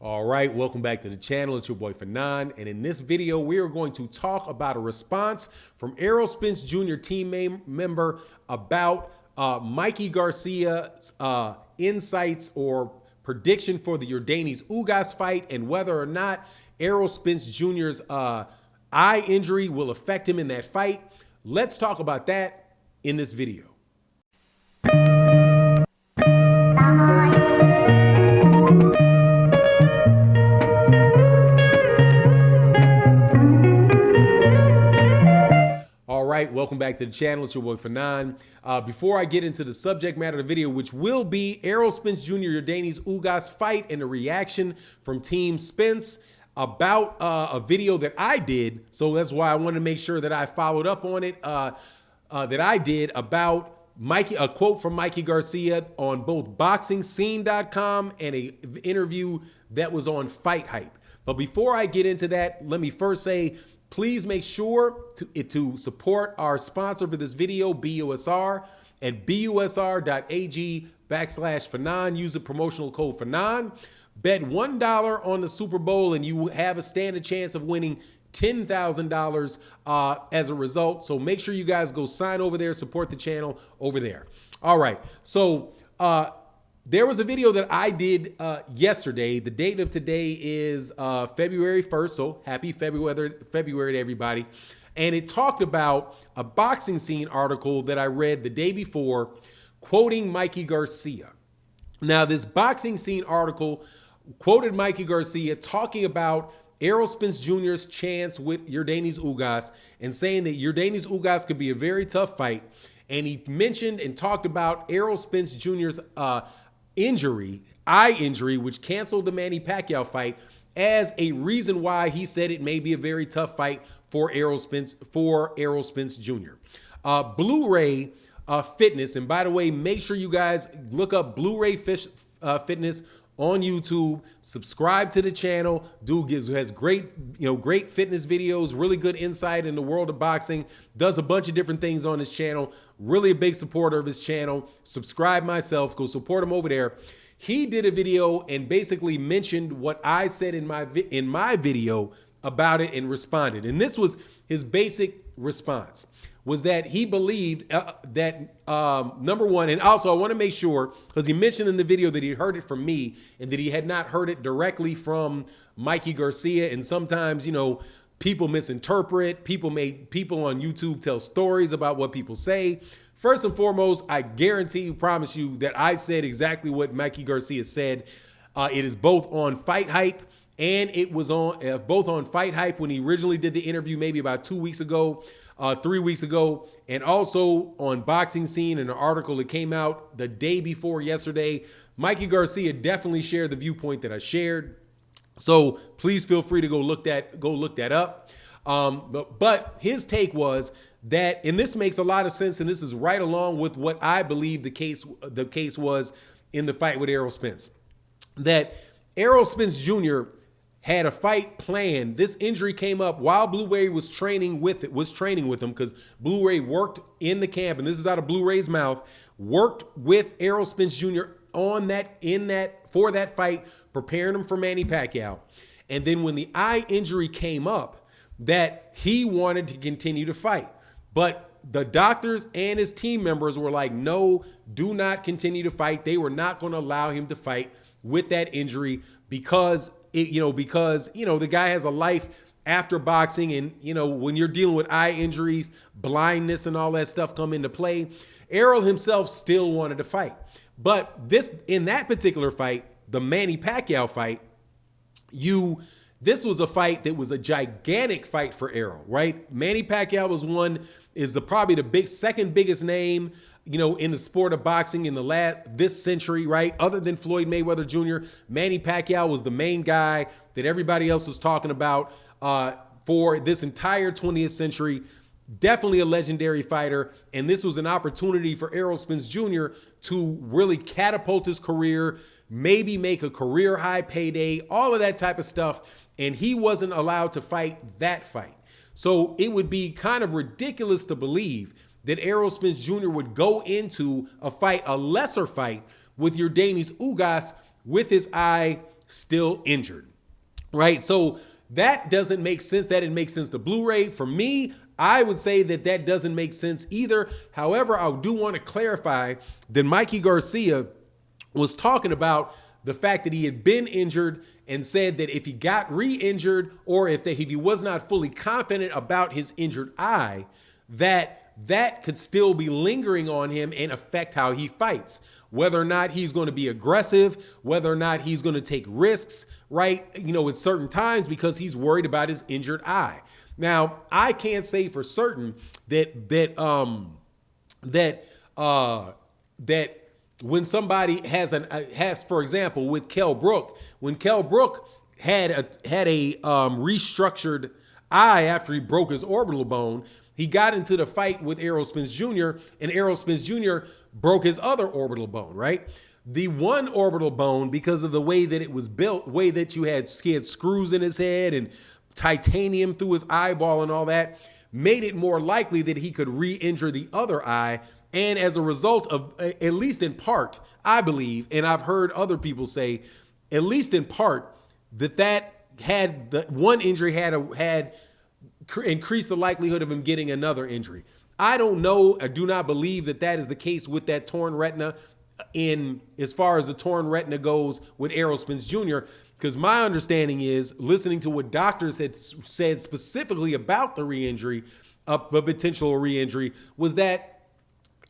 All right, welcome back to the channel. It's your boy Fanon, and in this video, we are going to talk about a response from Errol Spence Jr. team member about Mikey Garcia's insights or prediction for the Yordenis Ugas fight and whether or not Errol Spence Jr.'s eye injury will affect him in that fight. Let's talk about that in this video. Welcome back to the channel. It's your boy Fanon. Before I get into the subject matter of the video, which will be Errol Spence Jr. Yordenis Ugas fight and a reaction from Team Spence about a video that I did. So that's why I wanted to make sure that I followed up on it. That I did about a quote from Mikey Garcia on both BoxingScene.com and an interview that was on Fight Hype. But before I get into that, let me first say, please make sure to support our sponsor for this video, BUSR, at busr.ag/Fanon. Use the promotional code Fanon. Bet $1 on the Super Bowl and you have a standard chance of winning $10,000 as a result. So make sure you guys go sign over there, support the channel over there. All right. So there was a video that I did yesterday. The date of today is February 1st. So happy February to everybody. And it talked about a Boxing Scene article that I read the day before quoting Mikey Garcia. Now, this Boxing Scene article quoted Mikey Garcia talking about Errol Spence Jr.'s chance with Yordenis Ugas and saying that Yordenis Ugas could be a very tough fight. And he mentioned and talked about Errol Spence Jr.'s eye injury, which canceled the Manny Pacquiao fight, as a reason why he said it may be a very tough fight for Errol Spence Jr. Blu-ray Fitness, and by the way, make sure you guys look up Blu-ray Fitness on YouTube. Subscribe to the channel. Dude has great fitness videos, really good insight in the world of boxing. Does a bunch of different things on his channel. Really a big supporter of his channel. Subscribe myself. Go support him over there. He did a video and basically mentioned what I said in my video about it and responded. And this was his basic response, was that he believed that, number one, and also I want to make sure, because he mentioned in the video that he heard it from me and that he had not heard it directly from Mikey Garcia. And sometimes, you know, people misinterpret. People on YouTube tell stories about what people say. First and foremost, I promise you that I said exactly what Mikey Garcia said. It is both on Fight Hype, and it was on both on Fight Hype when he originally did the interview maybe about 2 weeks ago, 3 weeks ago, and also on Boxing Scene in an article that came out the day before yesterday. Mikey Garcia definitely shared the viewpoint that I shared. So please feel free to go look that up. But his take was that, and this makes a lot of sense, and this is right along with what I believe the case was in the fight with Errol Spence, that Errol Spence Jr. had a fight planned. This injury came up while Blu-ray was training with him, because Blu-ray worked in the camp, and this is out of Blu-ray's mouth, worked with Errol Spence Jr. for that fight, preparing him for Manny Pacquiao. And then when the eye injury came up, that he wanted to continue to fight. But the doctors and his team members were like, no, do not continue to fight. They were not going to allow him to fight with that injury because the guy has a life after boxing. And, when you're dealing with eye injuries, blindness and all that stuff come into play. Errol himself still wanted to fight. But in that particular fight, the Manny Pacquiao fight, this was a fight that was a gigantic fight for Errol, right? Manny Pacquiao is probably the second biggest name, in the sport of boxing in this century, right? Other than Floyd Mayweather Jr., Manny Pacquiao was the main guy that everybody else was talking about for this entire 20th century. Definitely a legendary fighter. And this was an opportunity for Errol Spence Jr. to really catapult his career, maybe make a career high payday, all of that type of stuff. And he wasn't allowed to fight that fight. So it would be kind of ridiculous to believe that Errol Spence Jr. would go into a lesser fight with Yordenis Ugas with his eye still injured, right? So that doesn't make sense. That didn't make sense to Blu-ray. For me, I would say that that doesn't make sense either. However, I do want to clarify that Mikey Garcia was talking about the fact that he had been injured and said that if he got re-injured or if he was not fully confident about his injured eye, that could still be lingering on him and affect how he fights. Whether or not he's going to be aggressive, whether or not he's going to take risks, right? You know, at certain times because he's worried about his injured eye. Now, I can't say for certain that when somebody has, for example, with Kell Brook, when Kell Brook had a restructured eye after he broke his orbital bone, he got into the fight with Errol Spence Jr. and Errol Spence Jr. broke his other orbital bone, right? The one orbital bone, because of the way that it was built, way that he had screws in his head and titanium through his eyeball and all that, made it more likely that he could re-injure the other eye. And as a result of, at least in part, I believe, and I've heard other people say, at least in part, that had the one injury had increased the likelihood of him getting another injury. I don't know. I do not believe that that is the case with that torn retina in as far as the torn retina goes with Errol Spence Jr., because my understanding is, listening to what doctors had said specifically about the re-injury, a potential re-injury, was that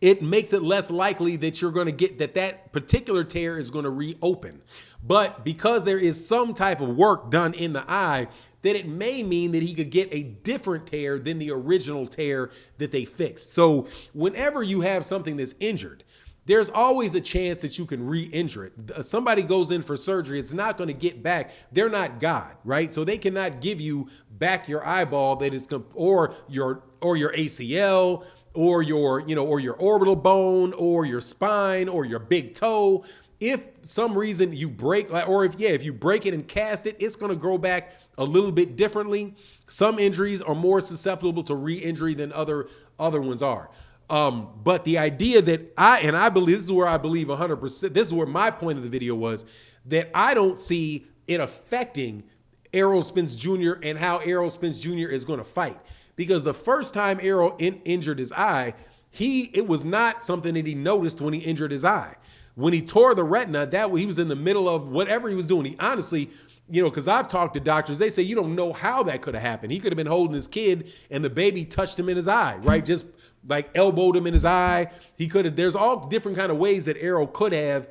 it makes it less likely that you're going to get that particular tear is going to reopen. But because there is some type of work done in the eye, that it may mean that he could get a different tear than the original tear that they fixed. So whenever you have something that's injured, there's always a chance that you can re-injure it. Somebody goes in for surgery, it's not going to get back. They're not God, right? So they cannot give you back your eyeball that is, or your ACL, or your orbital bone, or your spine, or your big toe. If some reason you break, or if you break it and cast it, it's going to grow back a little bit differently. Some injuries are more susceptible to re-injury than other ones are. But the idea that I believe, this is where I believe 100%, this is where my point of the video was, that I don't see it affecting Errol Spence Jr. and how Errol Spence Jr. is going to fight. Because the first time Errol injured his eye, it was not something that he noticed when he injured his eye. When he tore the retina, he was in the middle of whatever he was doing. He honestly, because I've talked to doctors, they say you don't know how that could have happened. He could have been holding his kid and the baby touched him in his eye, right? Just like elbowed him in his eye. There's all different kind of ways that Errol could have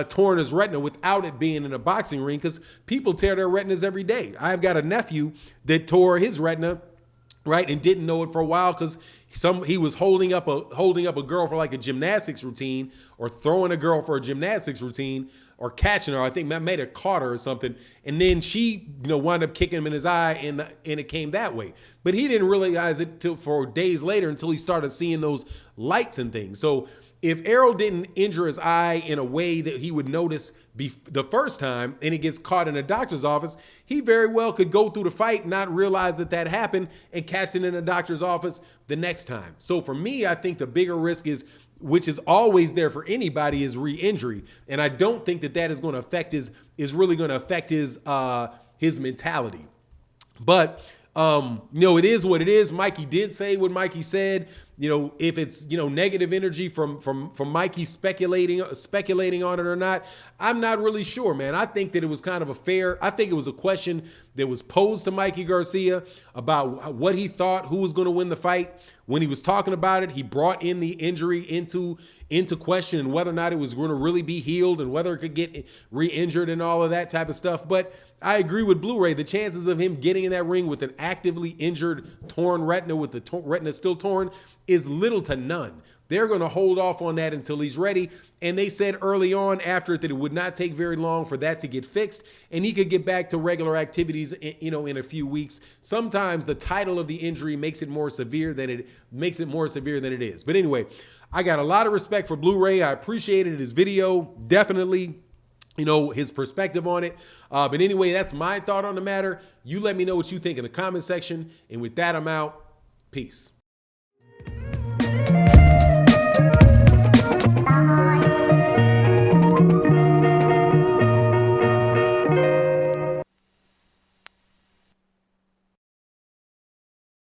torn his retina without it being in a boxing ring, because people tear their retinas every day. I've got a nephew that tore his retina, right, and didn't know it for a while because he was holding up a girl for like a gymnastics routine, or throwing a girl for a gymnastics routine, or catching her. I think that made her caught her or something, and then she wound up kicking him in his eye, and it came that way. But he didn't realize it for days later, until he started seeing those lights and things. So if Errol didn't injure his eye in a way that he would notice the first time, and he gets caught in a doctor's office, he very well could go through the fight, not realize that happened, and catch it in a doctor's office the next time. So for me, I think the bigger risk is, which is always there for anybody, is re-injury. And I don't think that is going to affect is really going to affect his mentality. But it is what it is. Mikey did say what Mikey said. If it's, negative energy from Mikey speculating on it or not, I'm not really sure, man. I think that it was kind of I think it was a question that was posed to Mikey Garcia about what he thought, who was going to win the fight. When he was talking about it, he brought in the injury into question, and whether or not it was going to really be healed, and whether it could get re-injured and all of that type of stuff. But I agree with Blu-ray. The chances of him getting in that ring with an actively injured, torn retina, with the retina still torn, is little to none. They're going to hold off on that until he's ready. And they said early on after it that it would not take very long for that to get fixed, and he could get back to regular activities, in a few weeks. Sometimes the title of the injury makes it more severe than it is. But anyway, I got a lot of respect for Blu-ray. I appreciated his video, definitely, his perspective on it. But anyway, that's my thought on the matter. You let me know what you think in the comment section. And with that, I'm out. Peace.